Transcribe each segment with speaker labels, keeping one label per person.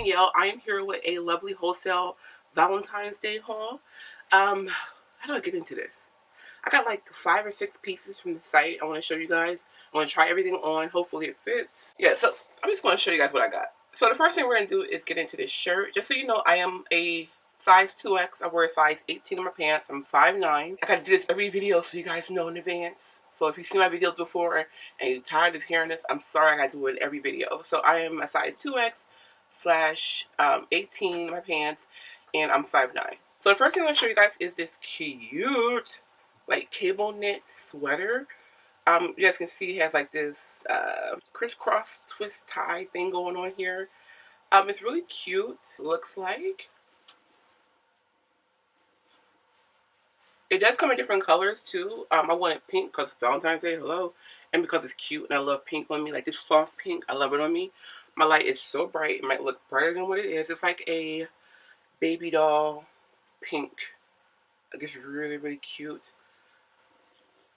Speaker 1: Danielle. I am here with a Lovely Wholesale Valentine's Day haul. How do I get into this? I got like 5 or 6 pieces from the site. I want to show you guys. I want to try everything on. Hopefully it fits. Yeah, so I'm just going to show you guys what I got. So the first thing we're going to do is get into this shirt. Just so you know, I am a size 2X. I wear a size 18 in my pants. I'm 5'9". I got to do this every video so you guys know in advance. So if you've seen my videos before and you're tired of hearing this, I'm sorry, I got to do it in every video. So I am a size 2X / 18 in my pants, and I'm 5'9". So the first thing I'm going to show you guys is this cute, like, cable knit sweater. You guys can see it has like this crisscross twist tie thing going on here. It's really cute, looks like. It does come in different colors too. I wanted pink because Valentine's Day, hello. And because it's cute and I love pink on me. Like this soft pink, I love it on me. My light is so bright, it might look brighter than what it is. It's like a baby doll pink. Like it's really, really cute.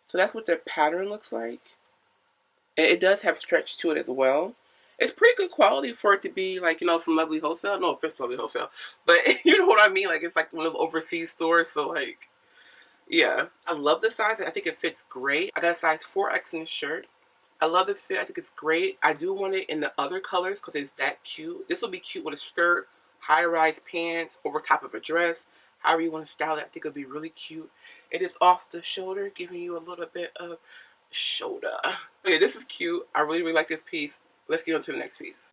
Speaker 1: So that's what the pattern looks like. And it does have stretch to it as well. It's pretty good quality for it to be like, you know, from Lovely Wholesale. No offense, Lovely Wholesale. But you know what I mean? Like it's like one of those overseas stores. So like, yeah, I love the size. I think it fits great. I got a size 4X in the shirt. I love the fit. I think it's great. I do want it in the other colors because it's that cute. This will be cute with a skirt, high-rise pants, over top of a dress. However you want to style it, I think it'll be really cute. It is off the shoulder, giving you a little bit of shoulder. Okay, this is cute. I really, really like this piece. Let's get on to the next piece.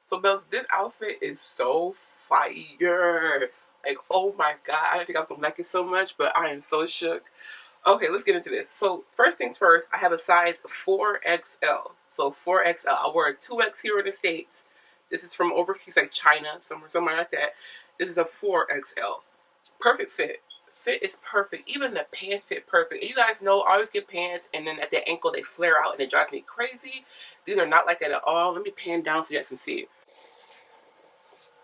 Speaker 1: So, Bells, this outfit is so fire. Like, oh my god, I didn't think I was gonna like it so much, but I am so shook. Okay, let's get into this. So, first things first, I have a size 4XL. So, 4XL. I wear a 2X here in the States. This is from overseas, like China, somewhere like that. This is a 4XL. Perfect fit. Fit is perfect. Even the pants fit perfect. And you guys know, I always get pants, and then at the ankle, they flare out, and it drives me crazy. These are not like that at all. Let me pan down so you guys can see it.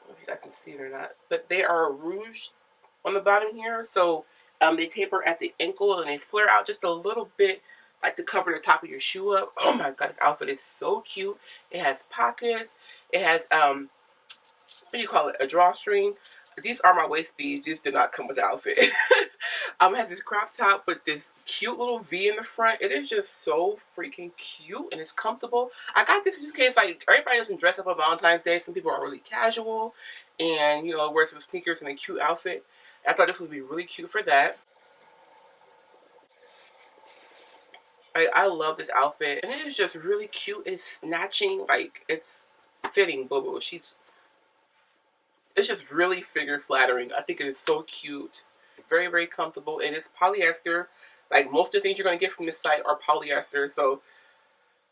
Speaker 1: I don't know if you guys can see it or not, but they are ruched on the bottom here, so they taper at the ankle and they flare out just a little bit, like to cover the top of your shoe up. Oh my god, this outfit is so cute. It has pockets. It has what do you call it? A drawstring. These are my waist beads. These do not come with the outfit. It has this crop top with this cute little V in the front. It is just so freaking cute and it's comfortable. I got this just in case like everybody doesn't dress up on Valentine's Day. Some people are really casual and, you know, wear some sneakers and a cute outfit. I thought this would be really cute for that. I love this outfit and it is just really cute. It's snatching, like it's fitting, boo boo. It's just really figure flattering. I think it is so cute. Very, very comfortable. It is polyester. Like most of the things you're going to get from this site are polyester. So,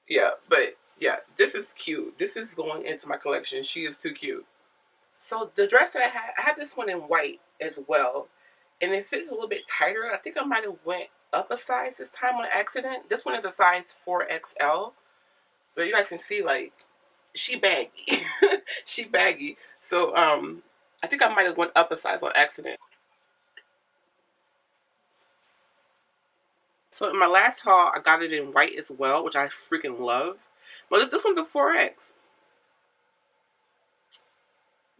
Speaker 1: yeah. But, yeah. This is cute. This is going into my collection. She is too cute. So, the dress that I had this one in white as well. And it fits a little bit tighter. I think I might have went up a size this time on accident. This one is a size 4XL. But you guys can see, like, she baggy. She baggy. So, I think I might have went up a size on accident. So in my last haul, I got it in white as well, which I freaking love. But this one's a 4X.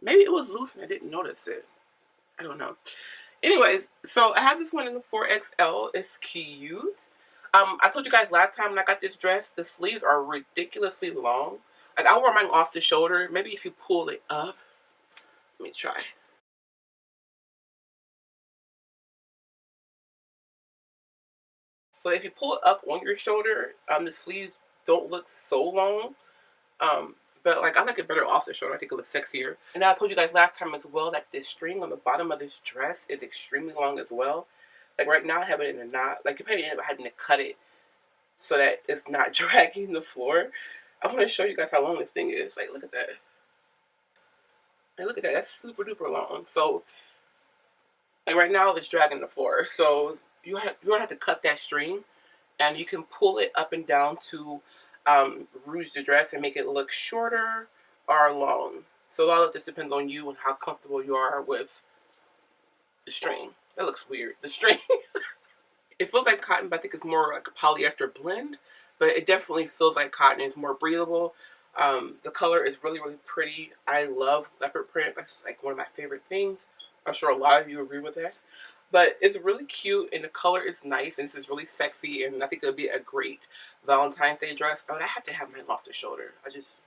Speaker 1: Maybe it was loose and I didn't notice it. I don't know. Anyways, so I have this one in the 4XL. It's cute. I told you guys last time when I got this dress, the sleeves are ridiculously long. Like, I wore mine off the shoulder. Maybe if you pull it up. Let me try. So if you pull it up on your shoulder, the sleeves don't look so long. But, like, I like it better off the shoulder. I think it looks sexier. And I told you guys last time as well that this string on the bottom of this dress is extremely long as well. Like, right now I have it in a knot. Like, you probably end up having to cut it so that it's not dragging the floor. I want to show you guys how long this thing is. Like, look at that. Like, look at that. That's super duper long. So, like, right now it's dragging the floor. So, you're going to have to cut that string. And you can pull it up and down to rouge the dress and make it look shorter or long. So, all of this depends on you and how comfortable you are with the string. That looks weird. The string. It feels like cotton, but I think it's more like a polyester blend. But it definitely feels like cotton. It's more breathable. The color is really, really pretty. I love leopard print. That's like one of my favorite things. I'm sure a lot of you agree with that. But it's really cute, and the color is nice, and this is really sexy, and I think it'll be a great Valentine's Day dress. Oh, I have to have mine off the shoulder. I just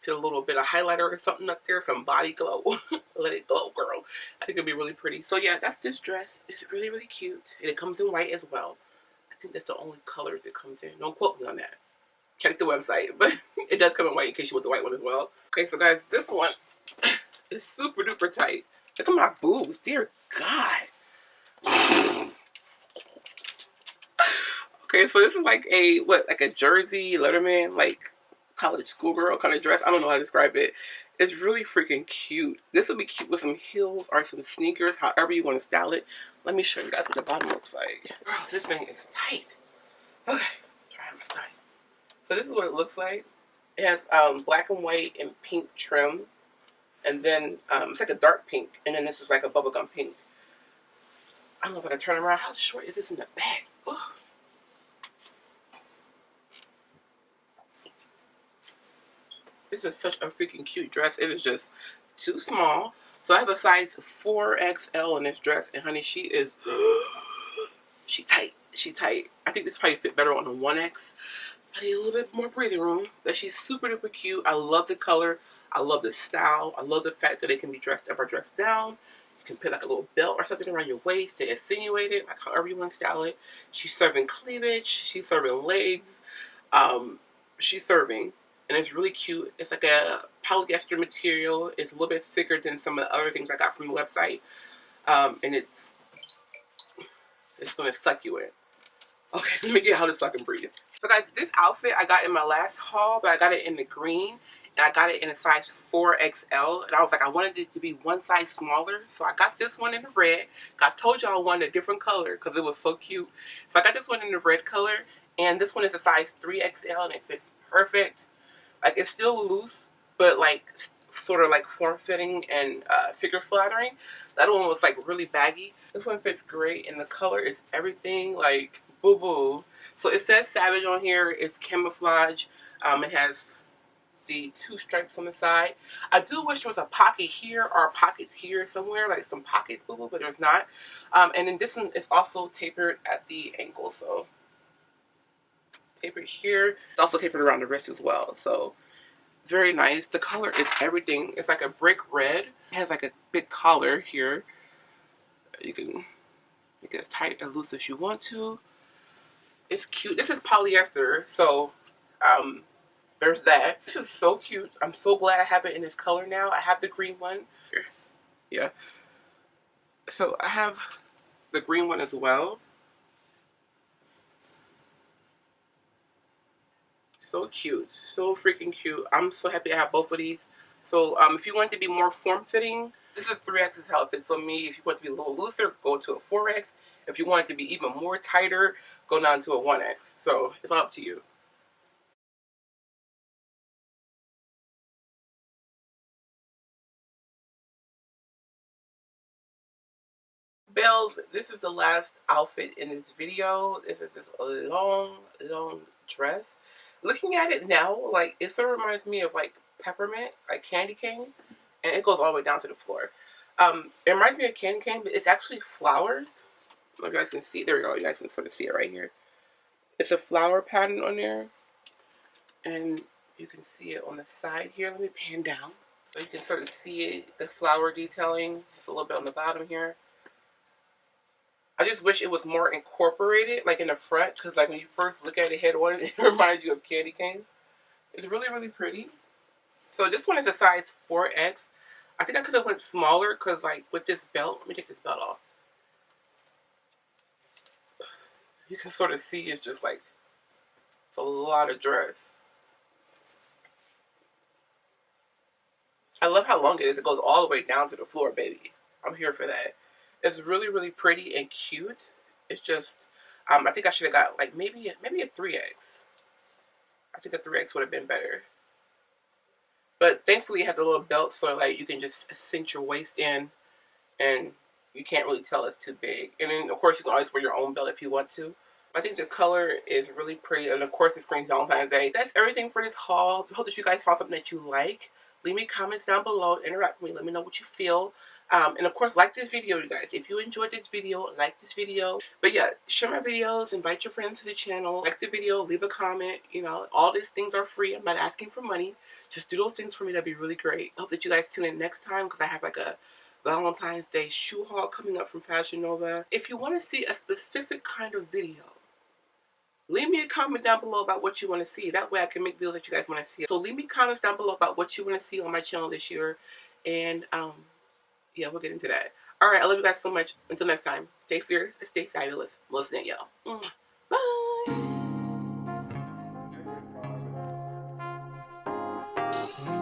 Speaker 1: did a little bit of highlighter or something up there, some body glow. Let it glow, girl. I think it'll be really pretty. So yeah, that's this dress. It's really, really cute, and it comes in white as well. I think that's the only colors it comes in. Don't quote me on that. Check the website, but it does come in white in case you want the white one as well. Okay, so guys, this one is super duper tight. Look at my boobs, dear God. Okay, so this is like a, like a jersey Letterman, like college schoolgirl kind of dress. I don't know how to describe it. It's really freaking cute. This will be cute with some heels or some sneakers, however you want to style it. Let me show you guys what the bottom looks like. Girl, this thing is tight. Okay, try on my side. So this is what it looks like. It has black and white and pink trim. And then it's like a dark pink. And then this is like a bubblegum pink. I don't know if I can turn around. How short is this in the back? Ugh. This is such a freaking cute dress. It is just too small. So I have a size 4XL in this dress. And honey, she is... she tight. She tight. I think this probably fit better on a 1X. I need a little bit more breathing room. But she's super duper cute. I love the color. I love the style. I love the fact that it can be dressed up or dressed down. You can put like a little belt or something around your waist to insinuate it, like however you want to style it. She's serving cleavage. She's serving legs. She's serving. And it's really cute. It's like a polyester material. It's a little bit thicker than some of the other things I got from the website. And it's going to suck you in. Okay, let me get out of this so I can breathe. So guys, this outfit I got in my last haul, but I got it in the green. And I got it in a size 4XL. And I was like, I wanted it to be one size smaller. So I got this one in the red. I told y'all I wanted a different color because it was so cute. So I got this one in the red color. And this one is a size 3XL and it fits perfect. Like, it's still loose, but like sort of like form-fitting and figure flattering. The other one was like really baggy. This one fits great, and the color is everything like boo-boo. So it says Savage on here. It's camouflage. It has the 2 stripes on the side. I do wish there was a pocket here or pockets here somewhere, like some pockets, boo-boo, but there's not. And then this one is also tapered at the ankle, so tapered here. It's also tapered around the wrist as well, so very nice. The color is everything. It's like a brick red. It has like a big collar here. You can make it as tight and loose as you want to. It's cute. This is polyester, so there's that. This is so cute. I'm so glad I have it in this color now. I have the green one. Here. Yeah. So I have the green one as well. So cute. So freaking cute. I'm so happy I have both of these. So if you want it to be more form-fitting, this is 3X is how it fits on me. If you want it to be a little looser, go to a 4X. If you want it to be even more tighter, go down to a 1X. So it's all up to you. Bells, this is the last outfit in this video. This is this long dress. Looking at it now, like, it sort of reminds me of like peppermint, like candy cane, and it goes all the way down to the floor. It reminds me of candy cane, but it's actually flowers. I don't know if you guys can see. There we go. You guys can sort of see it right here. It's a flower pattern on there, and you can see it on the side here. Let me pan down so you can sort of see it, the flower detailing. It's a little bit on the bottom here. I just wish it was more incorporated, like in the front, because like when you first look at it head on, it reminds you of candy canes. It's really, really pretty. So this one is a size 4X. I think I could have went smaller because like with this belt, let me take this belt off. You can sort of see it's just like, it's a lot of dress. I love how long it is. It goes all the way down to the floor, baby. I'm here for that. It's really, really pretty and cute. It's just, I think I should have got like maybe a 3X. I think a 3X would have been better. But thankfully it has a little belt so like you can just cinch your waist in and, you can't really tell it's too big. And then, of course, you can always wear your own belt if you want to. I think the color is really pretty, and of course, it screams Valentine's Day. That's everything for this haul. I hope that you guys found something that you like. Leave me comments down below. Interact with me. Let me know what you feel. And of course, like this video, you guys. If you enjoyed this video, like this video. But yeah, share my videos. Invite your friends to the channel. Like the video. Leave a comment. You know, all these things are free. I'm not asking for money. Just do those things for me. That'd be really great. I hope that you guys tune in next time, because I have like a Valentine's Day shoe haul coming up from Fashion Nova. If you want to see a specific kind of video, leave me a comment down below about what you want to see. That way I can make videos that you guys want to see. So leave me comments down below about what you want to see on my channel this year. And yeah, we'll get into that. Alright, I love you guys so much. Until next time, stay fierce, stay fabulous. Melissa Danielle. Bye.